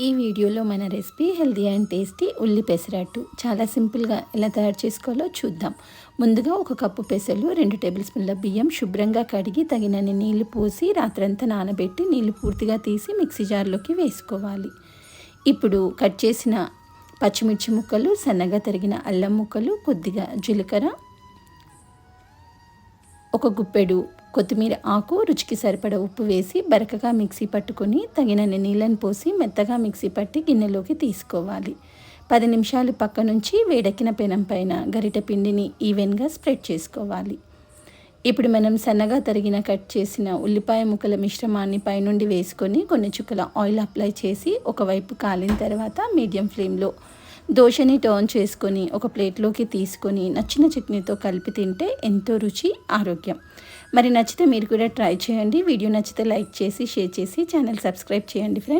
ఈ వీడియోలో మన రెసిపీ హెల్దీ అండ్ టేస్టీ ఉల్లి పెసరట్టు చాలా సింపుల్గా ఎలా తయారు చేసుకోవాలో చూద్దాం. ముందుగా ఒక కప్పు పెసలు, 2 టేబుల్ స్పూన్ల బియ్యం శుభ్రంగా కడిగి తగినన్ని నీళ్లు పోసి రాత్రంతా నానబెట్టి నీళ్లు పూర్తిగా తీసి మిక్సీ జార్లోకి వేసుకోవాలి. ఇప్పుడు కట్ చేసిన పచ్చిమిర్చి ముక్కలు, సన్నగా తరిగిన అల్లం ముక్కలు, కొద్దిగా జీలకర్ర, ఒక గుప్పెడు కొత్తిమీర ఆకు, రుచికి సరిపడా ఉప్పు వేసి బరకగా మిక్సీ పట్టుకొని తగినన్ని నీళ్ళని పోసి మెత్తగా మిక్సీ పట్టి గిన్నెలోకి తీసుకోవాలి. 10 నిమిషాలు పక్క నుంచి వేడెక్కిన పెనం పైన గరిటె పిండిని ఈవెన్గా స్ప్రెడ్ చేసుకోవాలి. ఇప్పుడు మనం సన్నగా తరిగిన కట్ చేసిన ఉల్లిపాయ ముక్కల మిశ్రమాన్ని పైనుండి వేసుకొని కొన్ని చుక్కల ఆయిల్ అప్లై చేసి ఒకవైపు కాలిన తర్వాత మీడియం ఫ్లేమ్లో దోశని టర్న్ చేసుకొని ఒక ప్లేట్లోకి తీసుకొని నచ్చిన చట్నీతో కలిపి తింటే ఎంతో రుచి, ఆరోగ్యం. మరి నచ్చితే మీరు కూడా ట్రై చేయండి. వీడియో నచ్చితే లైక్ చేసి షేర్ చేసి ఛానల్ సబ్స్క్రైబ్ చేయండి ఫ్రెండ్స్.